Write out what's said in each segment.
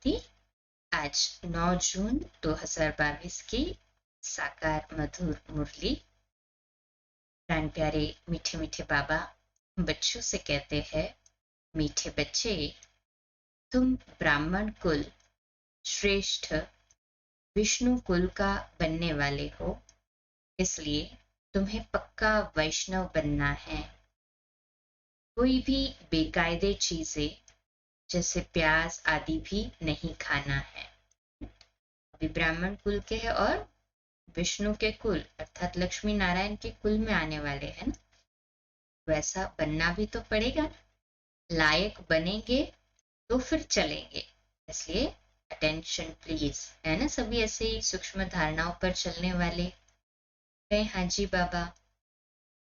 शांति। आज 9 जून 2022 की साकार मधुर मुरली। प्राण प्यारे मीठे मीठे बाबा बच्चों से कहते हैं, मीठे बच्चे, तुम ब्राह्मण कुल श्रेष्ठ विष्णु कुल का बनने वाले हो, इसलिए तुम्हें पक्का वैष्णव बनना है। कोई भी बेकायदे चीजें जैसे प्याज आदि भी नहीं खाना है। अभी ब्राह्मण कुल के हैं और विष्णु के कुल अर्थात लक्ष्मी नारायण के कुल में आने वाले हैं ना, वैसा बनना भी तो पड़ेगा ना। लायक बनेंगे तो फिर चलेंगे, इसलिए अटेंशन प्लीज, है ना। सभी ऐसे ही सूक्ष्म धारणाओं पर चलने वाले हैं। हाँ जी बाबा,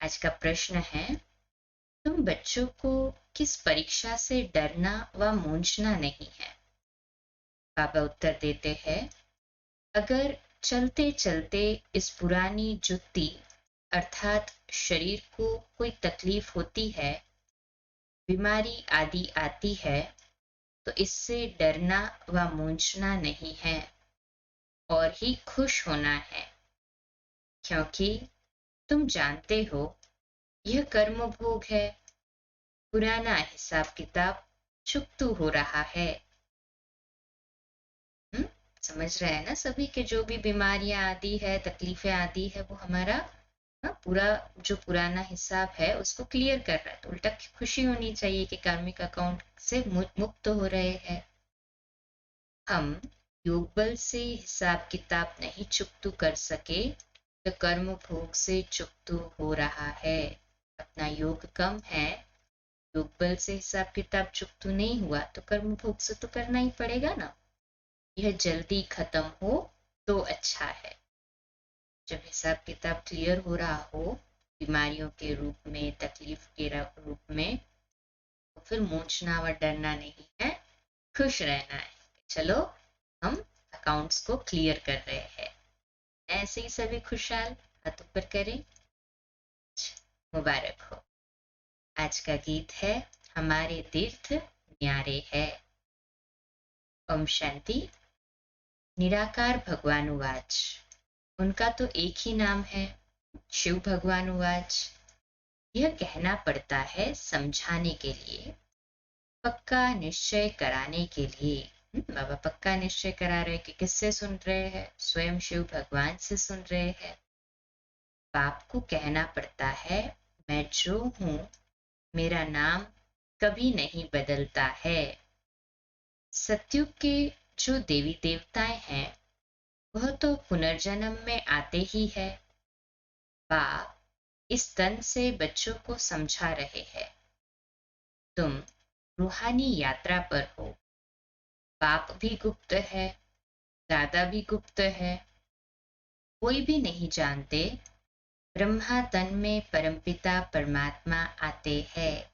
आज का प्रश्न है, तुम बच्चों को किस परीक्षा से डरना व मूंझना नहीं है। बाबा उत्तर देते हैं, अगर चलते चलते इस पुरानी जुत्ती अर्थात शरीर को कोई तकलीफ होती है, बीमारी आदि आती है, तो इससे डरना व मूंझना नहीं है और ही खुश होना है, क्योंकि तुम जानते हो यह कर्म भोग है। पुराना हिसाब किताब चुकतू हो रहा है। समझ रहे हैं ना सभी के जो भी बीमारियां आदि है, तकलीफें आदि है, वो हमारा पूरा जो पुराना हिसाब है उसको क्लियर कर रहा है। तो उल्टा खुशी होनी चाहिए कि कार्मिक अकाउंट से मुक्त हो रहे हैं हम। योग बल से हिसाब किताब नहीं चुकतू कर सके तो कर्म भोग से चुकतू हो रहा है। अपना योग कम है, योग बल से हिसाब किताब चुकतू नहीं हुआ तो कर्म भोग से तो करना ही पड़ेगा ना। यह जल्दी खत्म हो तो अच्छा है। जब हिसाब किताब क्लियर हो रहा हो बीमारियों के रूप में, तकलीफ के रूप में, तो फिर मूंझना व डरना नहीं है, खुश रहना है। चलो हम अकाउंट्स को क्लियर कर रहे हैं। ऐसे ही सभी खुशहाल हाथ ऊपर करें। मुबारक हो। आज का गीत है, हमारे तीर्थ न्यारे है। ओम शांति। निराकार भगवान उवाच, उनका तो एक ही नाम है, शिव भगवान उवाच। यह कहना पड़ता है समझाने के लिए, पक्का निश्चय कराने के लिए। बाबा पक्का निश्चय करा रहे कि किससे सुन रहे हैं, स्वयं शिव भगवान से सुन रहे हैं। बाप को कहना पड़ता है, मैं जो हूं मेरा नाम कभी नहीं बदलता है। सतयुग के जो देवी देवताएं हैं वह तो पुनर्जन्म में आते ही है। बाप इस तन से बच्चों को समझा रहे हैं, तुम रूहानी यात्रा पर हो। बाप भी गुप्त है, दादा भी गुप्त है, कोई भी नहीं जानते। ब्रह्मा तन में परमपिता परमात्मा आते हैं।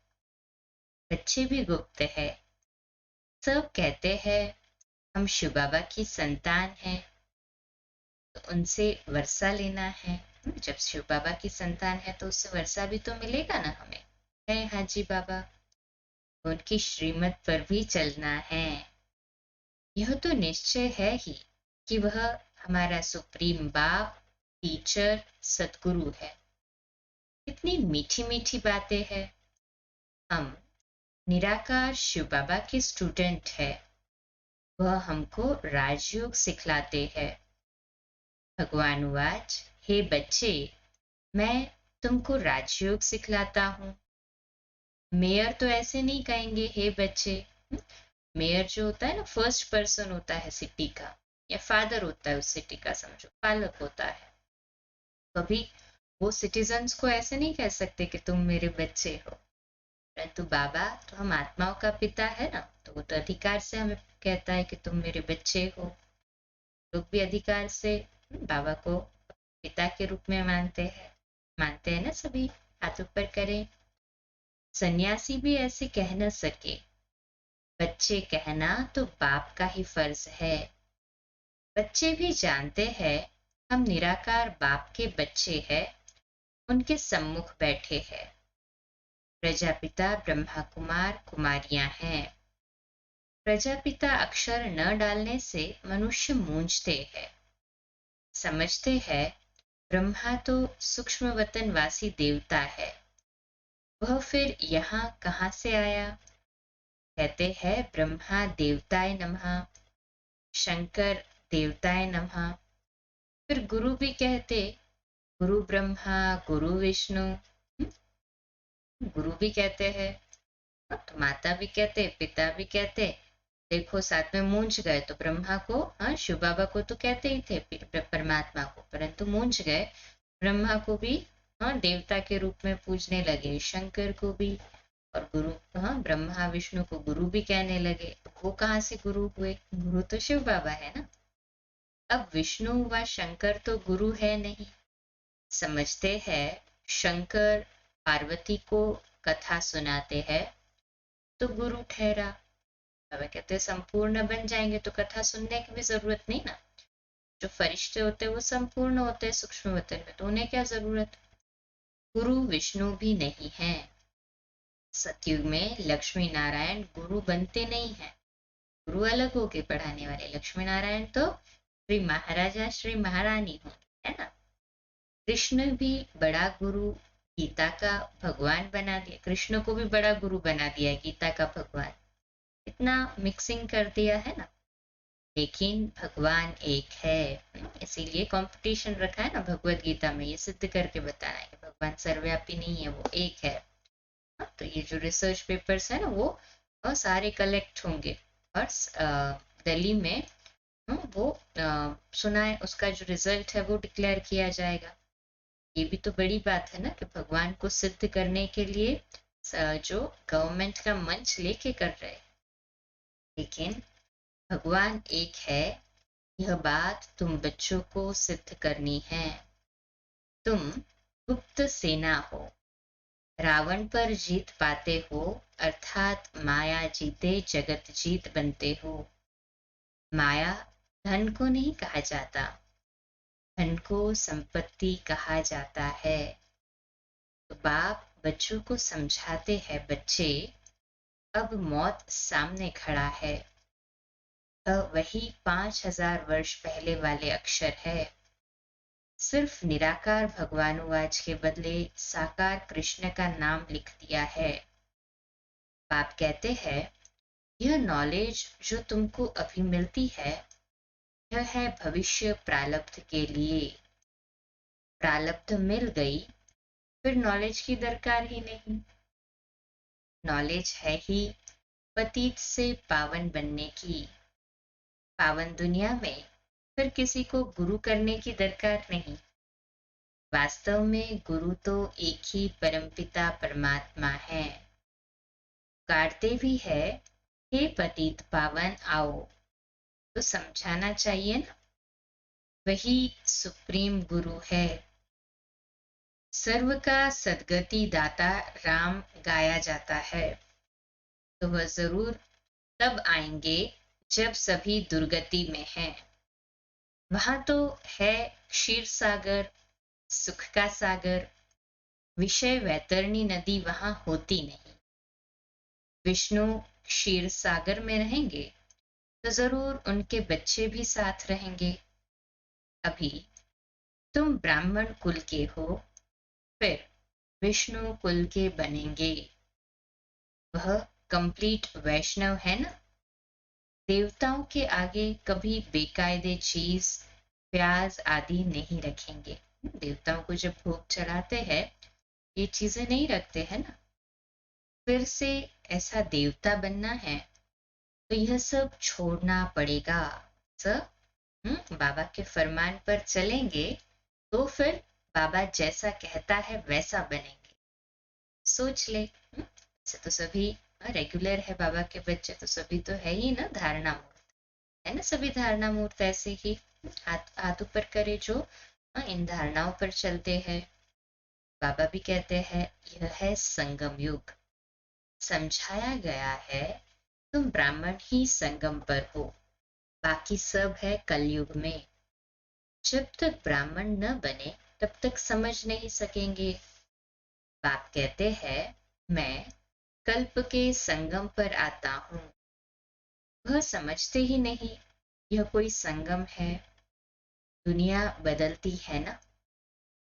बच्चे भी गुप्त है। सब कहते हैं हम शिव बाबा की संतान हैं, तो उनसे वर्षा लेना है। जब शिव बाबा की संतान है तो उससे वर्षा भी तो मिलेगा ना हमें, है हाजी बाबा। उनकी श्रीमत पर भी चलना है। यह तो निश्चय है ही कि वह हमारा सुप्रीम बाप, टीचर, सदगुरु है। इतनी मीठी मीठी बातें हैं। हम निराकार शिव बाबा के स्टूडेंट है, वह हमको राजयोग सिखलाते हैं। भगवान वाच, हे बच्चे, मैं तुमको राजयोग सिखलाता हूँ। मेयर तो ऐसे नहीं कहेंगे हे बच्चे। मेयर जो होता है ना, फर्स्ट पर्सन होता है सिटी का, या फादर होता है उस सिटी का, समझो पालक होता है। कभी वो सिटीजन्स को ऐसे नहीं कह सकते कि तुम मेरे बच्चे हो। परंतु बाबा तो हम आत्माओं का पिता है ना, तो वो तो अधिकार से हमें कहता है कि तुम मेरे बच्चे हो। लोग भी अधिकार से बाबा को पिता के रूप में मानते हैं ना सभी। हाथ ऊपर करें। सन्यासी भी ऐसे कह न सके, बच्चे कहना तो बाप का ही फर्ज है। बच्चे भी जानते हैं हम निराकार बाप के बच्चे हैं, उनके सम्मुख बैठे हैं। प्रजापिता ब्रह्मा कुमार कुमारियां हैं। प्रजापिता अक्षर न डालने से मनुष्य मूंझते हैं, समझते हैं ब्रह्मा तो सूक्ष्म वतनवासी देवता है, वह फिर यहाँ कहाँ से आया। कहते हैं ब्रह्मा देवताय नमः, शंकर देवताय नमः। फिर गुरु भी कहते गुरु ब्रह्मा गुरु विष्णु, गुरु भी कहते हैं। तो माता भी कहते पिता भी कहते। देखो साथ में मूंझ गए तो ब्रह्मा को, हाँ शिव बाबा को तो कहते ही थे परमात्मा को, परंतु मूंझ गए ब्रह्मा को भी हाँ देवता के रूप में पूजने लगे, शंकर को भी, और गुरु, हाँ ब्रह्मा विष्णु को गुरु भी कहने लगे। तो वो कहाँ से गुरु हुए, गुरु तो शिव बाबा है ना। अब विष्णु व शंकर तो गुरु है नहीं, समझते हैं शंकर पार्वती को कथा सुनाते हैं तो गुरु ठहरा। बाबा कहते हैं संपूर्ण बन जाएंगे तो कथा सुनने की भी जरूरत नहीं ना। जो फरिश्ते होते हैं वो संपूर्ण होते हैं सूक्ष्म वतन में, तो उन्हें क्या जरूरत। गुरु विष्णु भी नहीं है। सतयुग में लक्ष्मी नारायण गुरु बनते नहीं है, गुरु अलग हो के पढ़ाने वाले, लक्ष्मी नारायण तो श्री महाराजा श्री महारानी होंगे, है ना। कृष्ण भी बड़ा गुरु गीता का भगवान बना दिया, कृष्ण को भी बड़ा गुरु बना दिया गीता का भगवान, इतना मिक्सिंग कर दिया है ना। लेकिन भगवान एक है, इसीलिए कंपटीशन रखा है ना भगवत गीता में, ये सिद्ध करके बताना है कि भगवान सर्वव्यापी नहीं है, वो एक है। तो ये जो रिसर्च पेपर्स है ना वो सारे कलेक्ट होंगे और दिल्ली में वो सुनाए, उसका जो रिजल्ट है वो डिक्लेयर किया जाएगा। ये भी तो बड़ी बात है ना कि भगवान को सिद्ध करने के लिए जो गवर्नमेंट का मंच लेके कर रहे हैं। लेकिन भगवान एक है, यह बात तुम बच्चों को सिद्ध करनी है। तुम गुप्त सेना हो, रावण पर जीत पाते हो, अर्थात माया जीते जगत जीत बनते हो। माया धन को नहीं कहा जाता, धन को संपत्ति कहा जाता है। तो बाप बच्चों को समझाते हैं, बच्चे अब मौत सामने खड़ा है, वही 5000 वर्ष पहले वाले अक्षर है। सिर्फ निराकार भगवानुवाच के बदले साकार कृष्ण का नाम लिख दिया है। बाप कहते हैं यह नॉलेज जो तुमको अभी मिलती है, यह है भविष्य प्रारब्ध के लिए। प्रारब्ध मिल गई फिर नॉलेज की दरकार ही नहीं। नॉलेज है ही पतित से पावन बनने की। पावन दुनिया में फिर किसी को गुरु करने की दरकार नहीं। वास्तव में गुरु तो एक ही परमपिता परमात्मा है। पुकारते भी है हे पतित पावन आओ, तो समझाना चाहिए ना, वही सुप्रीम गुरु है। सर्व का सदगति दाता राम गाया जाता है, तो वह जरूर तब आएंगे जब सभी दुर्गति में हैं। वहां तो है क्षीर सागर, सुख का सागर, विषय वैतरणी नदी वहां होती नहीं। विष्णु क्षीर सागर में रहेंगे तो जरूर उनके बच्चे भी साथ रहेंगे। अभी तुम ब्राह्मण कुल के हो, फिर विष्णु कुल के बनेंगे। वह कंप्लीट वैष्णव है ना। देवताओं के आगे कभी बेकायदे चीज प्याज आदि नहीं रखेंगे। देवताओं को जब भोग चढ़ाते हैं ये चीजें नहीं रखते हैं ना। फिर से ऐसा देवता बनना है तो यह सब छोड़ना पड़ेगा। सब बाबा के फरमान पर चलेंगे तो फिर बाबा जैसा कहता है वैसा बनेंगे। सोच ले, ऐसे तो सभी रेगुलर है बाबा के बच्चे, तो सभी तो है ही ना धारणा मूर्त, है ना सभी धारणा मूर्त ऐसे ही हाथ हाथ ऊपर करे जो इन धारणाओं पर चलते हैं। बाबा भी कहते हैं यह है संगम युग। समझाया गया है तुम ब्राह्मण ही संगम पर हो, बाकी सब है कलयुग में। जब तक ब्राह्मण न बने तब तक समझ नहीं सकेंगे। बाप कहते हैं मैं कल्प के संगम पर आता हूँ, वह समझते ही नहीं यह कोई संगम है। दुनिया बदलती है ना,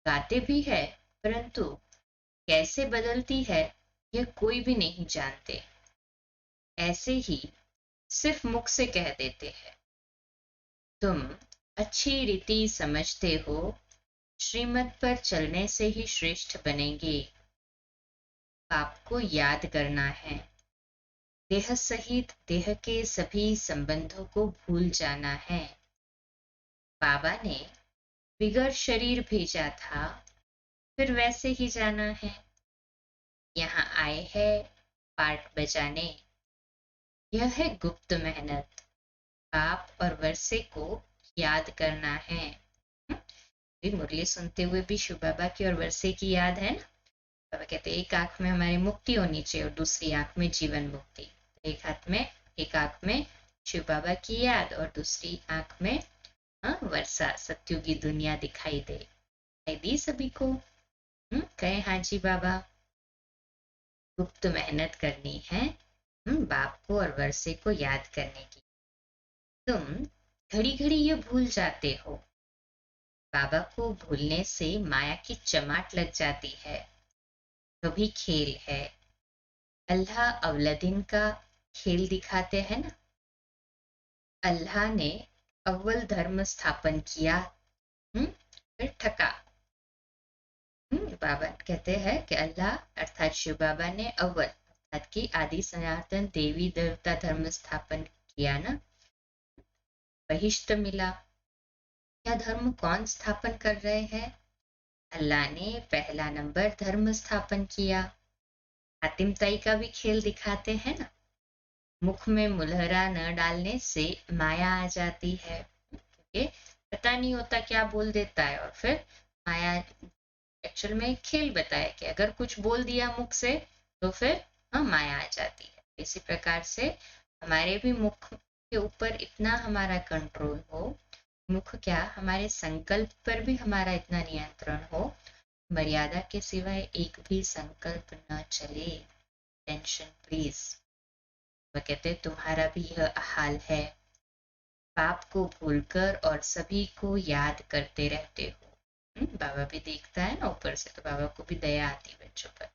गाते भी है, परंतु कैसे बदलती है यह कोई भी नहीं जानते। ऐसे ही सिर्फ मुख से कह देते हैं। तुम अच्छी रीति समझते हो, श्रीमत पर चलने से ही श्रेष्ठ बनेंगे। पाप को याद करना है, देह सहित देह के सभी संबंधों को भूल जाना है। बाबा ने बिगर शरीर भेजा था, फिर वैसे ही जाना है। यहाँ आए हैं पार्ट बजाने। यह है गुप्त मेहनत, पाप और वर्षे को याद करना है। भी मुरली सुनते हुए भी शिव बाबा की और वर्षे की याद है ना। बाबा कहते हैं एक आंख में हमारी मुक्ति होनी चाहिए और दूसरी आंख में जीवन मुक्ति। एक हाथ में, एक आंख में शिव बाबा की याद और दूसरी आंख में वर्षा सत्युगी दुनिया दिखाई दी सभी को। कहे हाँ जी बाबा, गुप्त मेहनत करनी है बाप को और वर्षे को याद करने की। तुम घड़ी घड़ी ये भूल जाते हो। बाबा को भूलने से माया की चमाट लग जाती है। कभी खेल है, अल्लाह अवलदीन का खेल दिखाते हैं ना। अल्लाह ने अव्वल धर्म स्थापन किया, फिर ठका। बाबा कहते हैं कि अल्लाह अर्थात शिव बाबा ने अव्वल अर्थात की आदि सनातन देवी देवता धर्म स्थापन किया ना। बहिष्ट मिला। क्या धर्म कौन स्थापन कर रहे हैं? अल्लाह ने पहला नंबर धर्म स्थापन किया। हातिम ताई का भी खेल दिखाते हैं ना। मुख में मुलहरा न डालने से माया आ जाती है, क्योंकि पता नहीं होता क्या बोल देता है और फिर माया एक्चुअल में खेल बताया कि अगर कुछ बोल दिया मुख से तो फिर माया आ जाती है। इसी प्रकार से हमारे भी मुख के ऊपर इतना हमारा कंट्रोल हो, मुख क्या हमारे संकल्प पर भी हमारा इतना नियंत्रण हो, मर्यादा के सिवाय एक भी संकल्प न चले। Tension please. वह कहते तुम्हारा भी यह हाल है, पाप को भूलकर और सभी को याद करते रहते हो। बाबा भी देखता है ना ऊपर से, तो बाबा को भी दया आती बच्चों पर।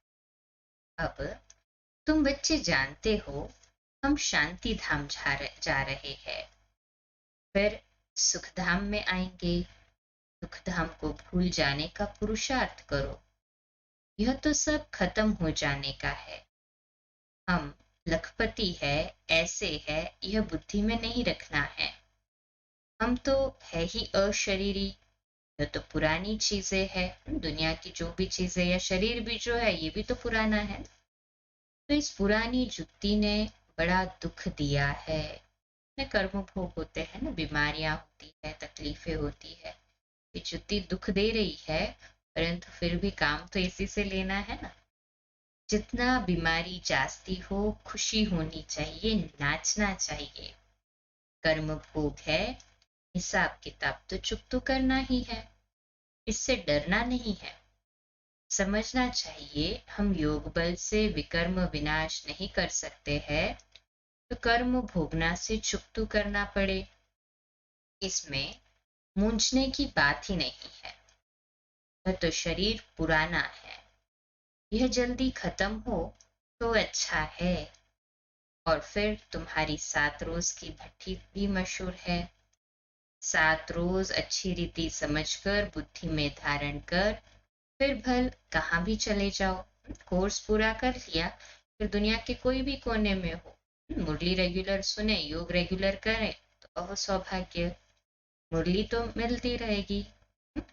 अब तुम बच्चे जानते हो हम शांति धाम जा रहे हैं, फिर सुख धाम में आएंगे। सुख धाम को भूल जाने का पुरुषार्थ करो। यह तो सब खत्म हो जाने का है। हम लखपति है, ऐसे है, यह बुद्धि में नहीं रखना है। हम तो है ही अशरीरी। यह तो पुरानी चीजें है, दुनिया की जो भी चीजें या शरीर भी जो है ये भी तो पुराना है। तो इस पुरानी जुत्ती ने बड़ा दुख दिया है। कर्म भोग होते हैं ना, बीमारियां होती है, तकलीफें होती है। ये जुत्ती दुख दे रही है, परंतु फिर भी काम तो इसी से लेना है ना। जितना बीमारी जास्ती हो, खुशी होनी चाहिए, नाचना चाहिए। कर्म भोग है, हिसाब किताब तो चुप करना ही है, इससे डरना नहीं है। समझना चाहिए हम योग बल से विकर्म विनाश नहीं कर सकते हैं, तो कर्म भोगना से चुप करना पड़े, इसमें मूंझने की बात ही नहीं है। यह तो शरीर पुराना है, यह जल्दी खत्म हो तो अच्छा है। और फिर तुम्हारी 7 रोज की भट्ठी भी मशहूर है। 7 रोज अच्छी रीति समझकर बुद्धि में धारण कर फिर भल कहाँ भी चले जाओ। कोर्स पूरा कर लिया, फिर दुनिया के कोई भी कोने में हो, मुरली रेगुलर सुने, योग रेगुलर करें तो अहो सौभाग्य। मुरली तो मिलती रहेगी,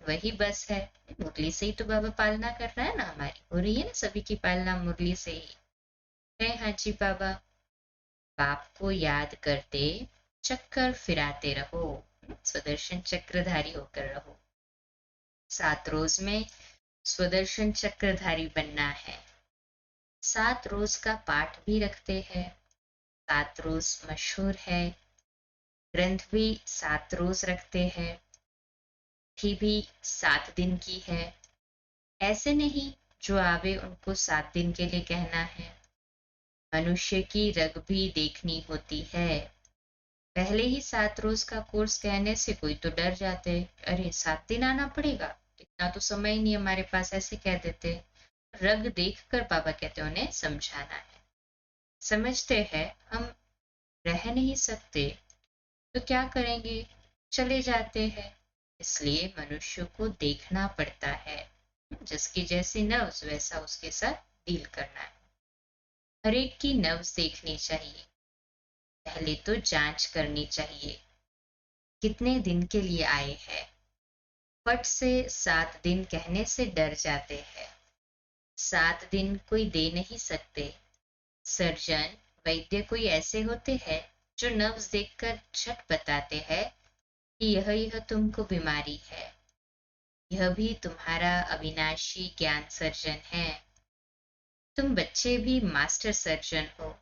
वही बस है। मुरली से ही तो बाबा पालना कर रहा है ना, हमारी हो रही है ना सभी की पालना मुरली से ही है। हाँ जी बाबा, बाप को याद करते चक्कर फिराते रहो, स्वदर्शन चक्रधारी होकर रहो। 7 रोज में स्वदर्शन चक्रधारी बनना है। 7 रोज का पाठ भी रखते हैं, 7 रोज मशहूर है। ग्रंथ भी 7 रोज रखते हैं, भी 7 दिन की है। ऐसे नहीं जो आवे उनको 7 दिन के लिए कहना है। मनुष्य की रग भी देखनी होती है, पहले ही 7 रोज का कोर्स कहने से कोई तो डर जाते, अरे 7 दिन आना पड़ेगा, इतना तो समय ही नहीं हमारे पास, ऐसे कह देते। रग देखकर पापा कहते उन्हें समझाना है। समझते हैं हम रह नहीं सकते तो क्या करेंगे, चले जाते हैं। इसलिए मनुष्य को देखना पड़ता है, जिसकी जैसी नब्ज वैसा उसके साथ डील करना है। हर एक की नब्ज देखनी चाहिए, पहले तो जांच करनी चाहिए कितने दिन के लिए आए हैं। फट से 7 दिन कहने से डर जाते हैं, 7 दिन कोई दे नहीं सकते। सर्जन वैद्य कोई ऐसे होते हैं जो नब्ज देखकर झट बताते हैं कि यह तुमको बीमारी है। यह भी तुम्हारा अविनाशी ज्ञान सर्जन है। तुम बच्चे भी मास्टर सर्जन हो।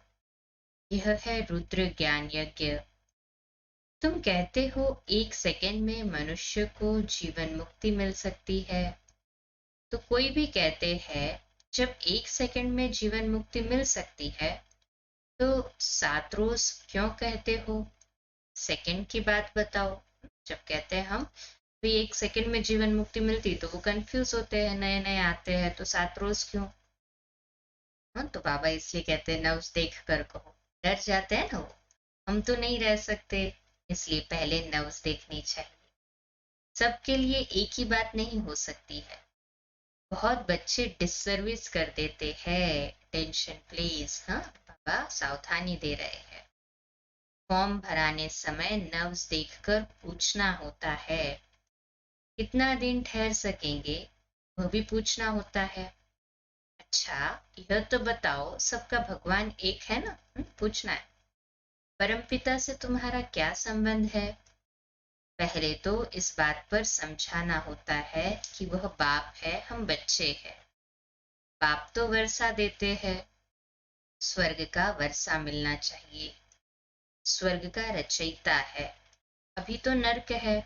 यह है रुद्र ज्ञान यज्ञ। तुम कहते हो 1 सेकंड में मनुष्य को जीवन मुक्ति मिल सकती है, तो कोई भी कहते हैं जब 1 सेकंड में जीवन मुक्ति मिल सकती है तो 7 रोज क्यों कहते हो? सेकंड की बात बताओ। जब कहते हैं हम भी 1 सेकंड में जीवन मुक्ति मिलती तो वो कंफ्यूज होते हैं, नए नए आते हैं, तो 7 रोज क्यों? हाँ, तो बाबा इसलिए कहते हैं नब्ज देख कर कहो, डर जाते हैं ना वो, हम तो नहीं रह सकते, इसलिए पहले नब्ज देखनी चाहिए। सबके लिए एक ही बात नहीं हो सकती है। बहुत बच्चे डिससर्विस कर देते हैं। टेंशन प्लीज, हाँ बाबा सावधानी दे रहे हैं। फॉर्म भराने समय नब्ज देखकर पूछना होता है। कितना दिन ठहर सकेंगे वह भी पूछना होता है। अच्छा, यह तो बताओ सबका भगवान एक है ना? पूछना है। परमपिता से तुम्हारा क्या संबंध है? पहले तो इस बात पर समझाना होता है कि वह बाप है, हम बच्चे हैं। बाप तो वर्षा देते हैं, स्वर्ग का वर्षा मिलना चाहिए। स्वर्ग का रचयिता है, अभी तो नर्क है।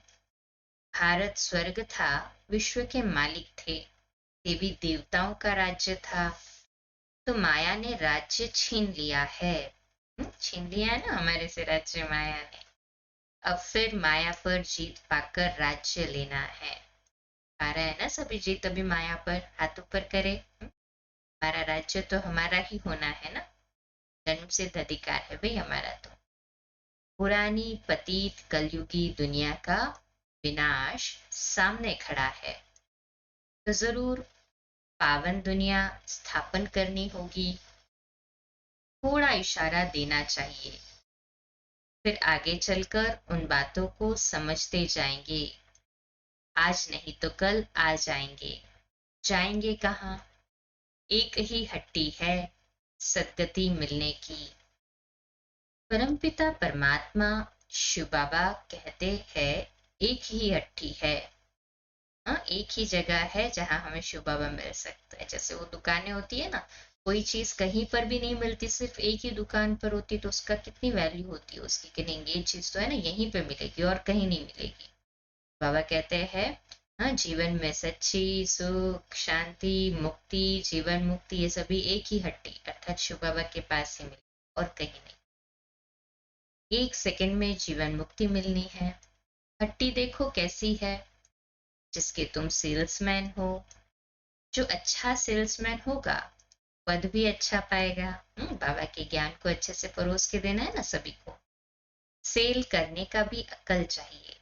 भारत स्वर्ग था, विश्व के मालिक थे, देवी देवताओं का राज्य था, तो माया ने राज्य छीन लिया है। छीन लिया है ना हमारे से राज्य माया ने। अब फिर माया पर जीत पाकर राज्य लेना है। आ रहा है ना सभी जीत अभी माया पर, हाथ ऊपर करे। हमारा राज्य तो हमारा ही होना है ना, जन्म सिद्ध अधिकार है भाई हमारा तो। पुरानी पतित कलयुगी दुनिया का विनाश सामने खड़ा है, तो जरूर पावन दुनिया स्थापन करनी होगी। थोड़ा इशारा देना चाहिए, फिर आगे चलकर उन बातों को समझते जाएंगे। आज नहीं तो कल आ जाएंगे। जाएंगे कहाँ? एक ही हट्टी है सदगति मिलने की। परमपिता परमात्मा शिव बाबा कहते हैं एक ही हट्टी है। हाँ, एक ही जगह है जहां हमें शिव बाबा मिल सकता है। जैसे वो दुकानें होती है ना, कोई चीज कहीं पर भी नहीं मिलती, सिर्फ एक ही दुकान पर होती, तो उसका कितनी वैल्यू होती है उसकी कि नहीं ये चीज तो है ना यहीं पे मिलेगी और कहीं नहीं मिलेगी। बाबा कहते हैं हाँ, जीवन में सच्ची सुख शांति मुक्ति, जीवन मुक्ति, ये सभी एक ही हट्टी अर्थात शिव बाबा के पास ही मिले और कहीं नहीं। 1 सेकंड में जीवन मुक्ति मिलनी है। हट्टी देखो कैसी है, जिसके तुम सेल्समैन हो। जो अच्छा सेल्समैन होगा पद भी अच्छा पाएगा। बाबा के ज्ञान को अच्छे से परोस के देना है ना सभी को। सेल करने का भी अक्ल चाहिए।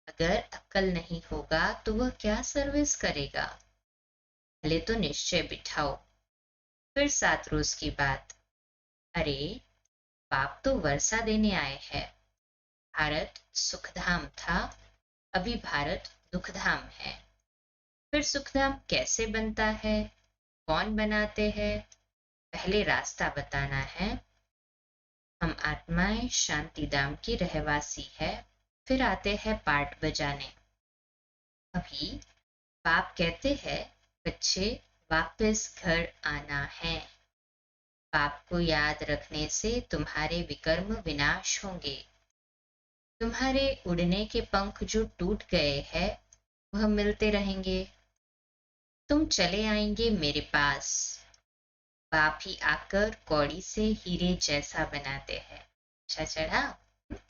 अगर अक्ल नहीं होगा तो वह क्या सर्विस करेगा? पहले तो निश्चय बिठाओ, फिर 7 रोज की बात। अरे बाप तो वर्षा देने आए हैं। भारत सुखधाम था, अभी भारत दुखधाम है। फिर सुखधाम कैसे बनता है, कौन बनाते हैं, पहले रास्ता बताना है। हम आत्माएं शांति धाम की रहवासी है, फिर आते हैं पाठ बजाने। अभी बाप कहते हैं बच्चे वापस घर आना है। बाप को याद रखने से तुम्हारे विकर्म विनाश होंगे। तुम्हारे उड़ने के पंख जो टूट गए हैं वह मिलते रहेंगे। तुम चले आएंगे मेरे पास। बाप ही आकर कौड़ी से हीरे जैसा बनाते हैं। अच्छा चढ़ा,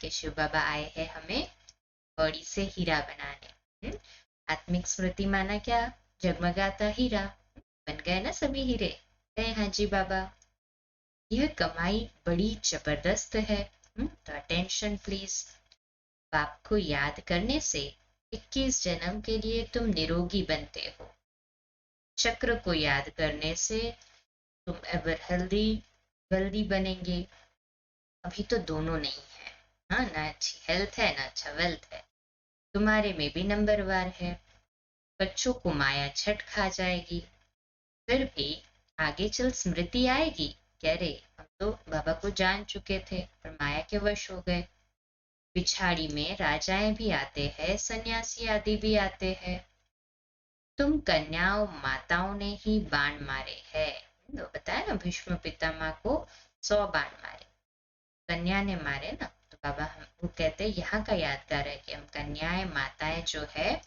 कि शिव बाबा आए हैं हमें कौड़ी से हीरा बनाने। आत्मिक स्मृति माना क्या? जगमगाता हीरा। बन गए ना सभी हीरे। हाँ जी बाबा। यह कमाई बड़ी जबरदस्त है। तो अटेंशन प्लीज। बाप को याद करने से 21 जन्म के लिए तुम निरोगी बनते हो। चक्र को याद करने से तुम एवर हेल्दी बनेंगे। अभी तो दोनों नहीं है। हाँ, ना अच्छी हेल्थ है ना अच्छा वेल्थ है। तुम्हारे में भी नंबरवार है। बच्चों को माया झट खा जाएगी। फिर भी आगे चल स्मृति आएगी। कह रहे हम तो बाबा को जान चुके थे पर माया के वश हो गए। पिछाड़ी में राजाएं भी आते हैं, सन्यासी आदि भी आते हैं। तुम कन्याओं माताओं ने ही बाण मारे हैं। तो बताया ना भीष्म पितामह को 100 बाण मारे, कन्या ने मारे ना। तो बाबा हम वो कहते हैं यहाँ का यादगार है कि हम कन्याएं माताएं जो है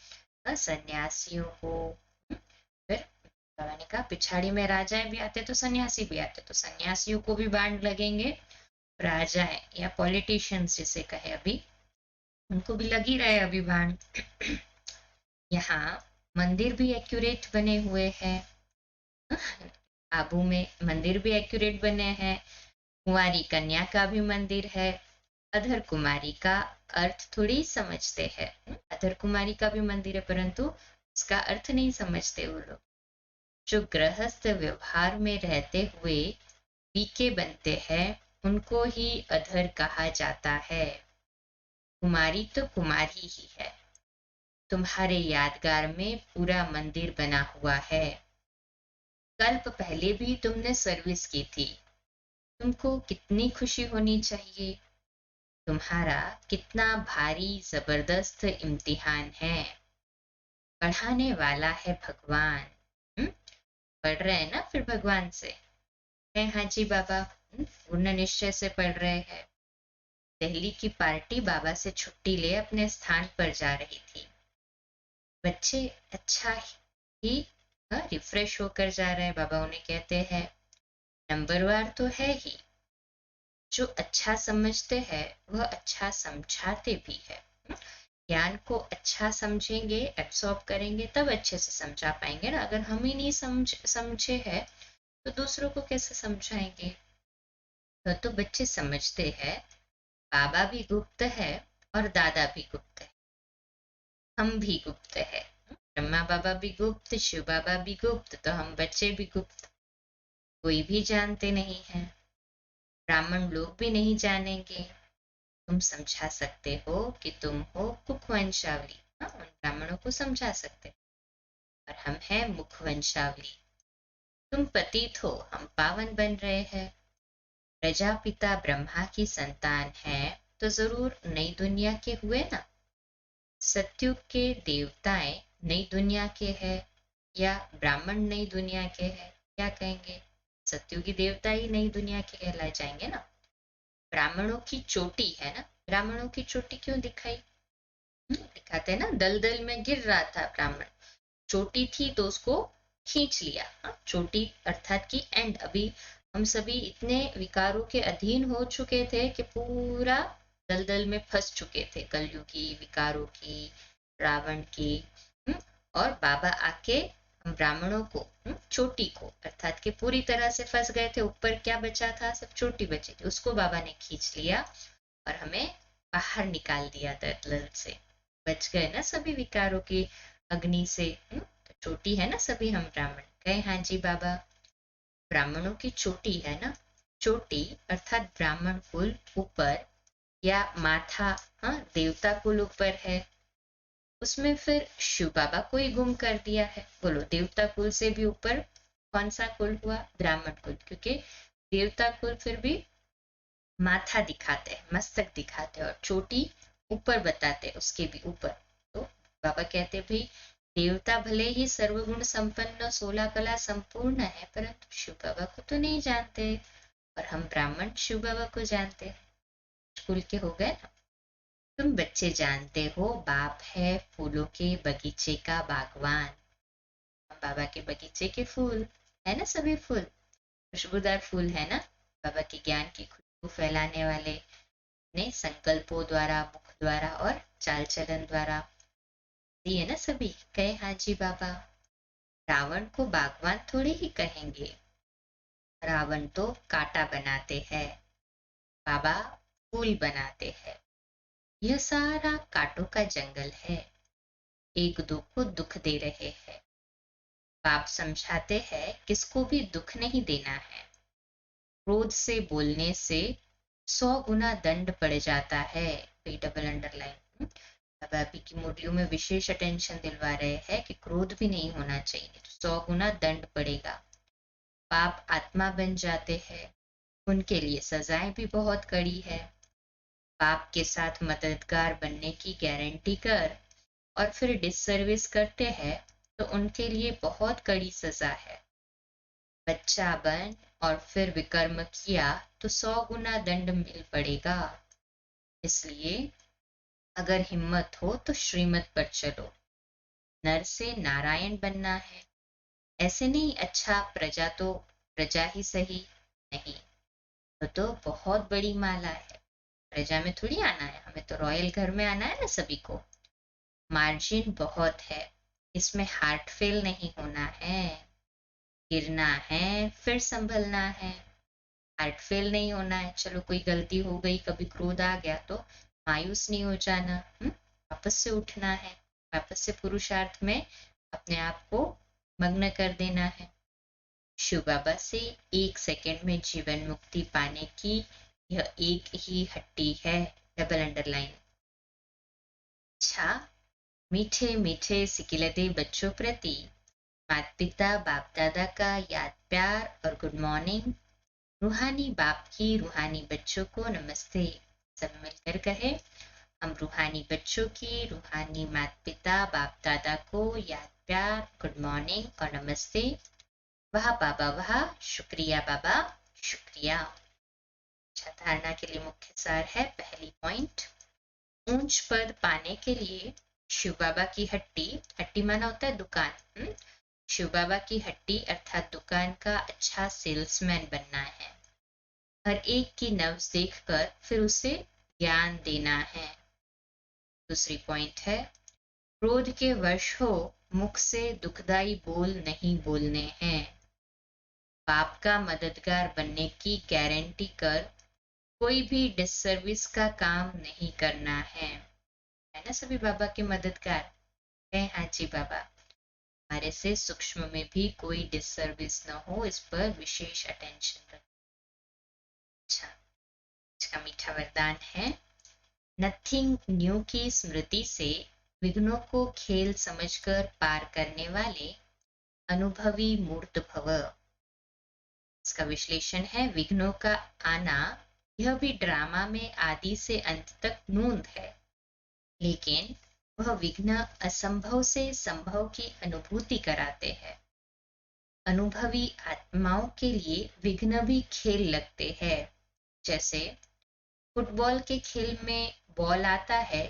सन्यासियों को। फिर बाबा ने कहा पिछाड़ी में राजाएं भी आते तो सन्यासी भी आते, तो सन्यासियों को भी बाण लगेंगे। राजाएं या पॉलिटिशियंस जिसे कहे अभी, उनको भी लग ही रहे अभी बाण। यहाँ मंदिर भी एक्यूरेट बने हुए हैं। आबू में मंदिर भी एक्यूरेट बने हैं। कुंवारी कन्या का भी मंदिर है। अधर कुमारी का अर्थ थोड़ी समझते हैं। अधर कुमारी का भी मंदिर है परंतु उसका अर्थ नहीं समझते वो लोग। जो गृहस्थ व्यवहार में रहते हुए पीके बनते हैं उनको ही अधर कहा जाता है। कुमारी तो कुमारी ही है। तुम्हारे यादगार में पूरा मंदिर बना हुआ है। कल्प पहले भी तुमने सर्विस की थी। तुमको कितनी खुशी होनी चाहिए। तुम्हारा कितना भारी जबरदस्त इम्तिहान है। पढ़ाने वाला है भगवान। पढ़ रहे हैं ना फिर भगवान से। हाँ जी बाबा। पूर्ण निश्चय से पढ़ रहे हैं। दिल्ली की पार्टी बाबा से छुट्टी ले अपने स्थान पर जा रही थी। बच्चे अच्छा ही रिफ्रेश होकर जा रहे हैं। बाबा उन्हें कहते हैं नंबरवार तो है ही। जो अच्छा समझते हैं वह अच्छा समझाते भी है। ज्ञान को अच्छा समझेंगे, एब्सॉर्ब करेंगे तब अच्छे से समझा पाएंगे ना। अगर हम ही नहीं समझे हैं तो दूसरों को कैसे समझाएंगे। तो बच्चे समझते हैं बाबा भी गुप्त है और दादा भी गुप्त है। हम भी गुप्त है। ब्रह्मा बाबा भी गुप्त, शिव बाबा भी गुप्त, तो हम बच्चे भी गुप्त। कोई भी जानते नहीं है। ब्राह्मण लोग भी नहीं जानेंगे। तुम समझा सकते हो कि तुम हो कुकवंशावली। उन ब्राह्मणों को समझा सकते और हम हैं मुखवंशावली। तुम पतित हो, हम पावन बन रहे हैं। प्रजापिता ब्रह्मा की संतान है तो जरूर नई दुनिया के हुए ना। सत्युग के देवताएं नई दुनिया के हैं या ब्राह्मण नई दुनिया के हैं, क्या कहेंगे? सत्युगी देवता ही नई दुनिया के कहलाए जाएंगे ना। ब्राह्मणों की चोटी है ना। ब्राह्मणों की चोटी क्यों दिखाई? दिखाते हैं ना, दलदल में गिर रहा था ब्राह्मण, चोटी थी तो उसको खींच लिया। चोटी अर्थात की एंड। अभी हम सभी इतने विकारों के अधीन हो चुके थे कि पूरा दलदल में फंस चुके थे, कलयुगी विकारों की, रावण की। और बाबा आके हम ब्राह्मणों को, चोटी को अर्थात कि पूरी तरह से फंस गए थे। ऊपर क्या बचा था? सब चोटी बची थी, उसको बाबा ने खींच लिया और हमें बाहर निकाल दिया दलदल से। बच गए ना सभी विकारों की अग्नि से। तो चोटी है ना सभी हम ब्राह्मण। कहे हाँ जी बाबा। ब्राह्मणों की चोटी है ना। चोटी अर्थात ब्राह्मण कुल ऊपर या माथा, देवता कुल ऊपर है। उसमें फिर शिव बाबा को ही गुम कर दिया है। बोलो देवता कुल से भी ऊपर कौन सा कुल हुआ? ब्राह्मण कुल। क्योंकि देवता कुल फिर भी माथा दिखाते हैं, मस्तक दिखाते हैं और चोटी ऊपर बताते हैं, उसके भी ऊपर। तो बाबा कहते भाई देवता भले ही सर्वगुण संपन्न 16 कला संपूर्ण है परंतु शिव बाबा को तो नहीं जानते। और हम ब्राह्मण शिव बाबा को जानते हैं। कुल के हो गए ना। तुम बच्चे जानते हो बाप है फूलों के बगीचे का बागवान। बाबा के बगीचे के फूल है ना, सभी फूल खुशबूदार फूल है ना। बाबा के ज्ञान की खुशबू फैलाने वाले अपने संकल्पों द्वारा, मुख द्वारा और चाल चलन द्वारा। दिए ना सभी? कहे हाँ जी बाबा। रावण को बागवान थोड़ी ही कहेंगे, रावण तो कांटा बनाते हैं, बाबा फूल बनाते हैं। यह सारा कांटों का जंगल है, एक दो को दुख दे रहे हैं। बाप समझाते हैं किसको भी दुख नहीं देना है। क्रोध से बोलने से 100 गुना दंड पड़ जाता है। Double underline. बाबा अभी की मुरलियों में विशेष अटेंशन दिलवा रहे हैं कि क्रोध भी नहीं होना चाहिए, तो 100 गुना दंड पड़ेगा। पाप आत्मा बन जाते हैं, उनके लिए सजाएं भी बहुत कड़ी है। पाप के साथ मददगार बनने की गारंटी कर और फिर डिससर्विस करते हैं तो उनके लिए बहुत कड़ी सजा है। बच्चा बन और फिर विकर्म किया तो 100 गुना दंड मिल पड़ेगा। इसलिए अगर हिम्मत हो तो श्रीमत पर चलो। नर से नारायण बनना है, ऐसे नहीं अच्छा प्रजा तो प्रजा ही सही, नहीं तो बहुत बड़ी माला है। प्रजा में थोड़ी आना है, हमें तो रॉयल घर में आना है ना सभी को। मार्जिन बहुत है, इसमें हार्ट फेल नहीं होना है, गिरना है फिर संभलना है। हार्ट फेल नहीं होना है। चलो कोई गलती हो गई, कभी क्रोध आ गया तो मायूस नहीं हो जाना, वापस से उठना है, वापस से पुरुषार्थ में अपने आप को मग्न कर देना है। शिव बाबा से 1 सेकंड में जीवन मुक्ति पाने की यह एक ही हट्टी है। Double underline. अच्छा, मीठे मीठे सिकिलते बच्चों प्रति माता पिता बाप दादा का याद प्यार और गुड मॉर्निंग। रूहानी बाप की रूहानी बच्चों को नमस्ते। सब मिलकर कहे, हम रूहानी बच्चों की रूहानी माता पिता बाप दादा को याद प्यार, गुड मॉर्निंग और नमस्ते। वाह बाबा वाह, शुक्रिया बाबा शुक्रिया। अच्छा, धारणा के लिए मुख्य सार है। पहली पॉइंट, ऊंच पद पाने के लिए शिव बाबा की हट्टी, हट्टी माना होता है दुकान, शिव बाबा की हट्टी अर्थात दुकान का अच्छा सेल्समैन बनना है। हर एक की नब्ज देखकर फिर उसे ज्ञान देना है। दूसरी पॉइंट है, क्रोध के वश हो मुख से दुखदाई बोल नहीं बोलने हैं। पाप का मददगार बनने की गारंटी कर कोई भी डिससर्विस का काम नहीं करना है ना सभी बाबा के मददगार है? हाँ जी बाबा। हमारे से सूक्ष्म में भी कोई डिससर्विस न हो, इस पर विशेष अटेंशन रखें। अच्छा, इसका मीठा वरदान है, नथिंग न्यू की स्मृति से विघ्नों को खेल समझकर पार करने वाले अनुभवी मूर्त भव। इसका विश्लेषण है, विघ्नों का आना यह भी ड्रामा में आदि से अंत तक नूंद है, लेकिन वह विघ्न असंभव से संभव की अनुभूति कराते हैं। अनुभवी आत्माओं के लिए विघ्न भी खेल लगते हैं। जैसे फुटबॉल के खेल में बॉल आता है,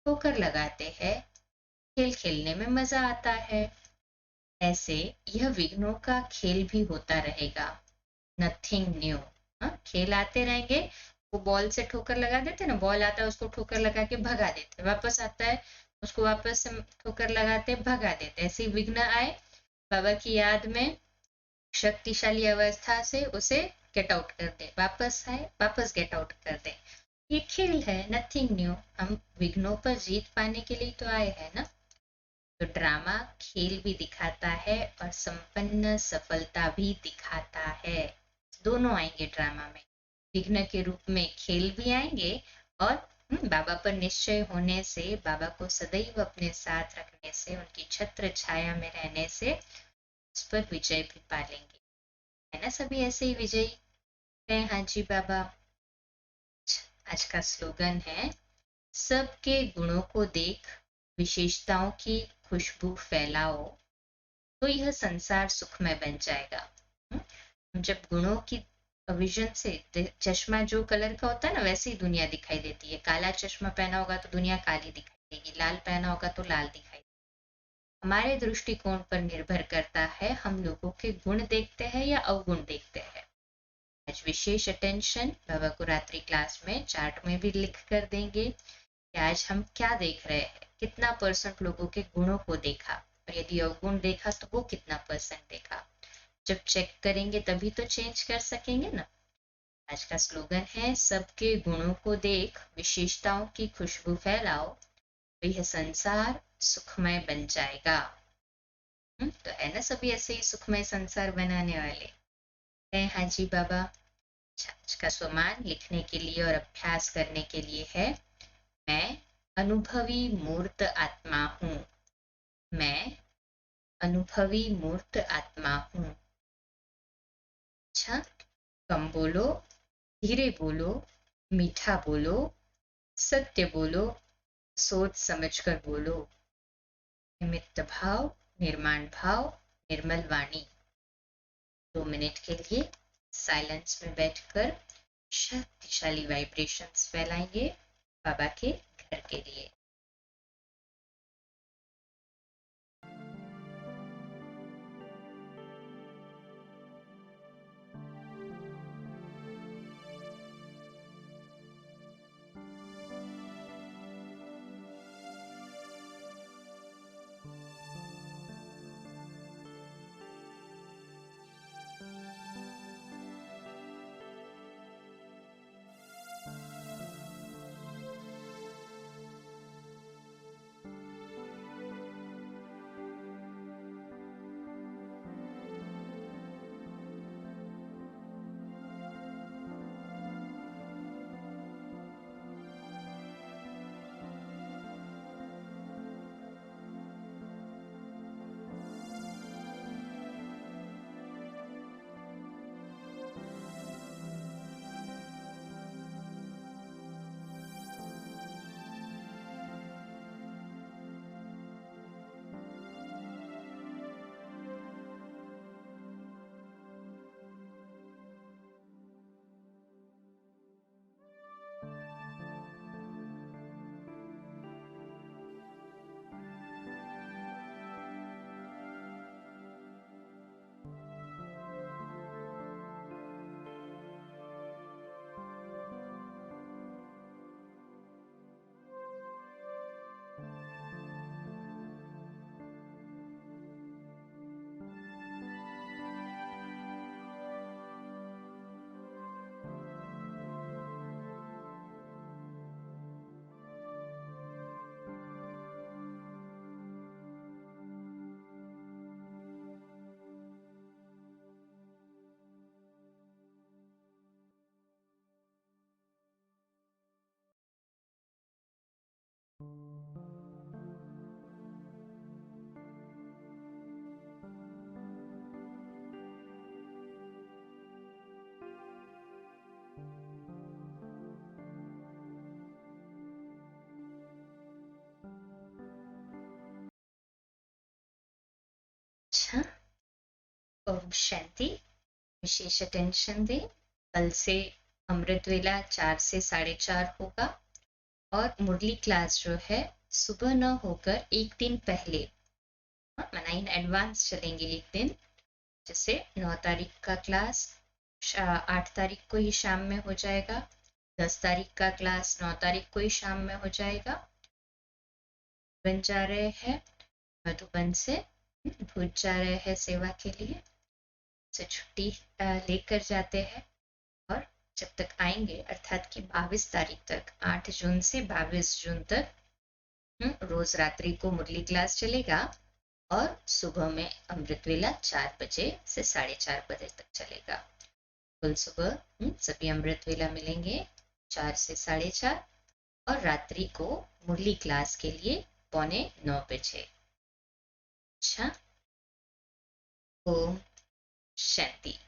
ठोकर लगाते हैं, खेल खेलने में मजा आता है। ऐसे यह विघ्नों का खेल भी होता रहेगा। Nothing new. खेल आते रहेंगे, वो बॉल से ठोकर लगा देते ना, बॉल आता है उसको ठोकर लगा के भगा देते, वापस आता है उसको वापस से ठोकर लगाते भगा देते। ऐसे विघ्न आए, बाबा की याद में शक्तिशाली अवस्था से उसे गेट आउट कर दे, वापस आए वापस गेट आउट कर दे। ये खेल है, नथिंग न्यू। हम विघ्नों पर जीत पाने के लिए तो आए हैं ना। तो ड्रामा खेल भी दिखाता है और संपन्न सफलता भी दिखाता है। दोनों आएंगे ड्रामा में, विघ्न के रूप में खेल भी आएंगे और बाबा पर निश्चय होने से, बाबा को सदैव अपने साथ रखने से, उनकी छत्र छाया में रहने से उस पर विजय भी पालेंगे। है ना सभी ऐसे ही विजयी है? हाँ जी बाबा। आज का स्लोगन है, सबके गुणों को देख विशेषताओं की खुशबू फैलाओ तो यह संसार सुखमय बन जाएगा। जब गुणों की विजन से, चश्मा जो कलर का होता है ना वैसे ही दुनिया दिखाई देती है। काला चश्मा पहना होगा तो दुनिया काली दिखाई देगी, लाल पहना होगा तो लाल दिखाई देगी। हमारे दृष्टिकोण पर निर्भर करता है, हम लोगों के गुण देखते हैं या अवगुण देखते हैं। आज विशेष अटेंशन बाबा को रात्रि क्लास में चार्ट में भी लिख कर देंगे कि आज हम क्या देख रहे हैं, कितना परसेंट लोगों के गुणों को देखा, और यदि अवगुण देखा तो वो कितना परसेंट देखा। जब चेक करेंगे तभी तो चेंज कर सकेंगे ना। आज का स्लोगन है, सबके गुणों को देख विशेषताओं की खुशबू फैलाओ, तो यह संसार सुखमय बन जाएगा। तो है ना, सभी ऐसे ही सुखमय संसार बनाने वाले हैं। हाँ जी बाबा। आज का स्वमान लिखने के लिए और अभ्यास करने के लिए है, मैं अनुभवी मूर्त आत्मा हूँ। मैं अनुभवी मूर्त आत्मा हूँ। अच्छा, कम बोलो, धीरे बोलो, मीठा बोलो, सत्य बोलो, सोच समझकर बोलो। निमित्त भाव, निर्माण भाव, निर्मल वाणी। 2 मिनट के लिए साइलेंस में बैठकर शक्तिशाली वाइब्रेशंस फैलाएंगे बाबा के घर के लिए। अच्छा, ओम शांति। विशेष अटेंशन दें। कल से अमृत वेला 4 से 4:30 होगा, और मुरली क्लास जो है सुबह न होकर एक दिन पहले, मना इन एडवांस चलेंगे एक दिन। जैसे 9 तारीख का क्लास 8 तारीख को ही शाम में हो जाएगा, 10 तारीख का क्लास 9 तारीख को ही शाम में हो जाएगा। बन जा रहे हैं मधुबन से, भूज जा रहे हैं सेवा के लिए, से छुट्टी लेकर जाते हैं। और जब तक आएंगे, अर्थात कि 22 तारीख तक, 8 जून से 22 जून तक रोज रात्रि को मुरली क्लास चलेगा, और सुबह में अमृत वेला 4 बजे से 4:30 बजे तक चलेगा। कल सुबह सभी अमृत वेला मिलेंगे 4 से 4:30, और रात्रि को मुरली क्लास के लिए 8:45 बजे। अच्छा, ओम शांति।